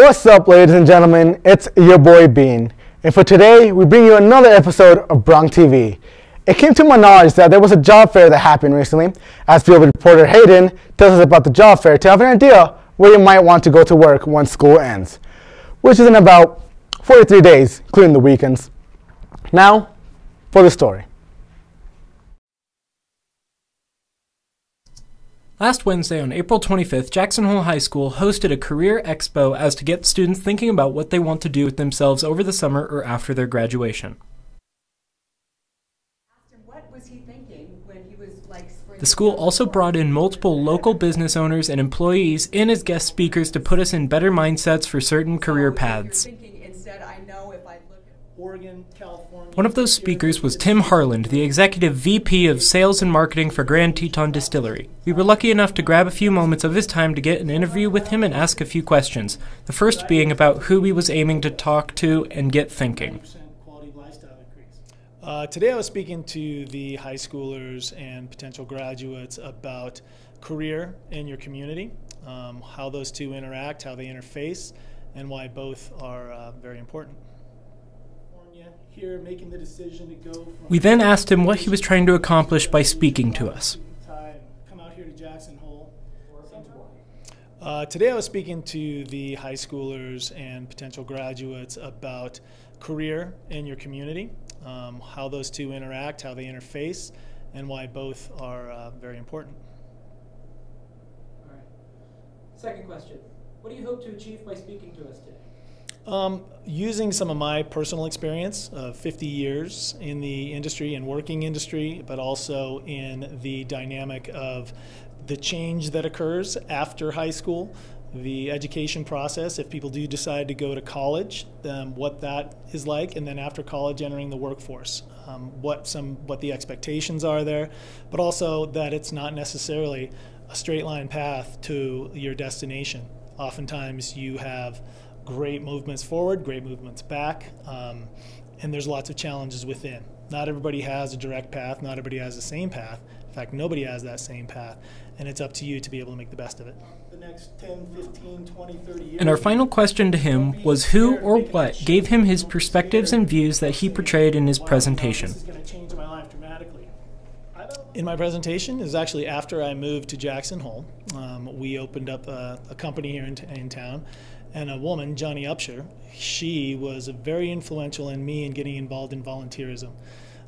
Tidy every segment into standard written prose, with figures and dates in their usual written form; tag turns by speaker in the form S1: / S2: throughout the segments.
S1: What's up, ladies and gentlemen? It's your boy Bean, and for today we bring you another episode of BroncTV. It came to my knowledge that there was a job fair that happened recently, as field reporter Hayden tells us about the job fair to have an idea where you might want to go to work once school ends, which is in about 43 days, including the weekends. Now, for the story.
S2: Last Wednesday on April 25th, Jackson Hole High School hosted a career expo as to get students thinking about what they want to do with themselves over the summer or after their graduation. The school also brought in multiple local business owners and employees in as guest speakers to put us in better mindsets for certain career paths. One of those speakers was Tim Harland, the Executive VP of Sales and Marketing for Grand Teton Distillery. We were lucky enough to grab a few moments of his time to get an interview with him and ask a few questions, the first being about who he was aiming to talk to and get thinking.
S3: Today I was speaking to the high schoolers and potential graduates about career in your community, how those two interact, how they interface, and why both are very important. Here making the decision to go from
S2: we then asked him what he was trying to accomplish by speaking to us.
S3: Come out here to Jackson Hole. Today I was speaking to the high schoolers and potential graduates about career in your community, how those two interact, how they interface, and why both are very important.
S2: All right. Second question. What do you hope to achieve by speaking to us today?
S3: Using some of my personal experience of 50 years in the industry and working industry, but also in the dynamic of the change that occurs after high school, the education process, if people do decide to go to college, what that is like, and then after college entering the workforce, what the expectations are there, but also that it's not necessarily a straight line path to your destination. Oftentimes you have great movements forward, great movements back, and there's lots of challenges within. Not everybody has a direct path, not everybody has the same path. In fact, nobody has that same path, and it's up to you to be able to make the best of it. The next 10, 15, 20, 30 years.
S2: And our final question to him was who or what gave him his perspectives and views that he portrayed in his presentation.
S3: This is going to change my life dramatically. In my presentation is actually after I moved to Jackson Hole. We opened up a company here in town. And a woman, Johnny Upshur, she was very influential in me in getting involved in volunteerism.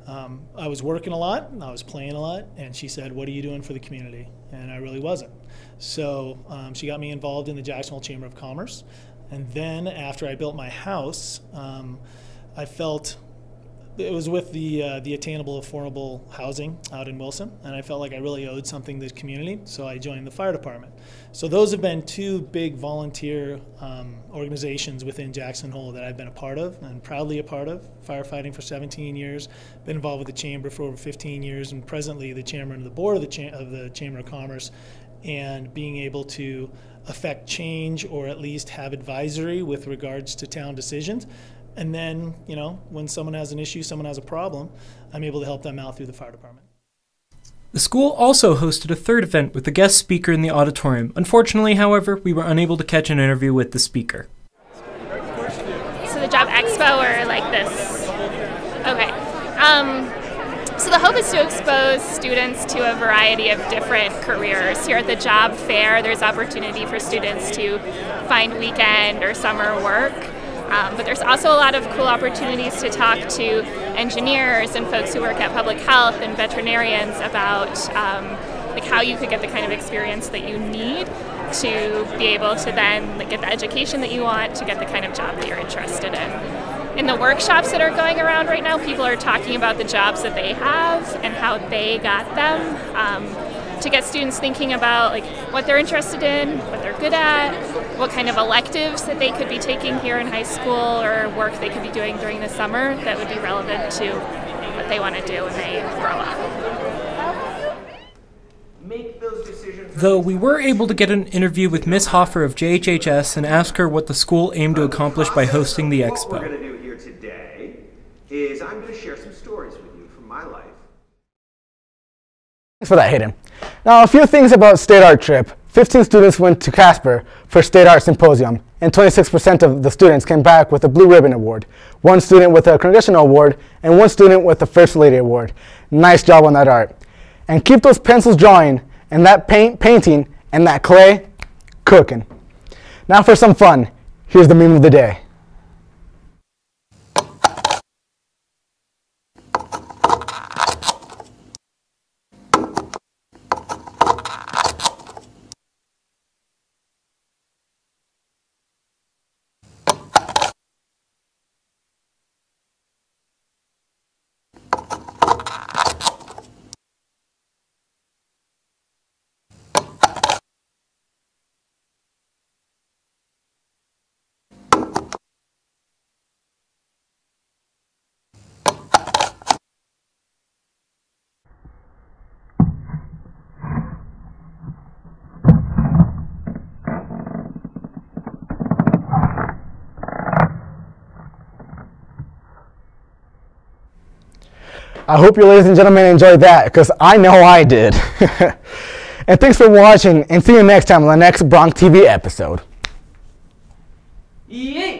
S3: I was working a lot, I was playing a lot, and she said, "What are you doing for the community?" And I really wasn't. So she got me involved in the Jackson Hole Chamber of Commerce. And then after I built my house, I felt it was with the attainable, affordable housing out in Wilson, and I felt like I really owed something to the community, so I joined the fire department. So those have been two big volunteer organizations within Jackson Hole that I've been a part of and proudly a part of. Firefighting for 17 years, been involved with the Chamber for over 15 years, and presently the chairman of the board of the Chamber of Commerce, and being able to affect change or at least have advisory with regards to town decisions. And then, you know, when someone has an issue, someone has a problem, I'm able to help them out through the fire department.
S2: The school also hosted a third event with a guest speaker in the auditorium. Unfortunately, however, we were unable to catch an interview with the speaker.
S4: So the job expo or like this? Okay. So the hope is to expose students to a variety of different careers. Here at the job fair, there's opportunity for students to find weekend or summer work. But there's also a lot of cool opportunities to talk to engineers and folks who work at public health and veterinarians about like how you could get the kind of experience that you need to be able to then get the education that you want to get the kind of job that you're interested in. In the workshops that are going around right now, people are talking about the jobs that they have and how they got them. To get students thinking about like what they're interested in, what they're good at, what kind of electives that they could be taking here in high school or work they could be doing during the summer that would be relevant to what they want to do when they grow up.
S2: Though we were able to get an interview with Ms. Hoffer of JHHS and ask her what the school aimed to accomplish by hosting the expo.
S5: What we're going to do here today is I'm going to share some stories with you from my life.
S1: Thanks for that, Hayden. Now, a few things about State Art Trip. 15 students went to Casper for State Art Symposium, and 26% of the students came back with a Blue Ribbon Award, 1 student with a Congressional Award, and 1 student with the First Lady Award. Nice job on that art. And keep those pencils drawing, and that painting, and that clay cooking. Now for some fun, here's the meme of the day. I hope you ladies and gentlemen enjoyed that, because I know I did. And thanks for watching, and see you next time on the next BroncTV episode.
S6: Yeah.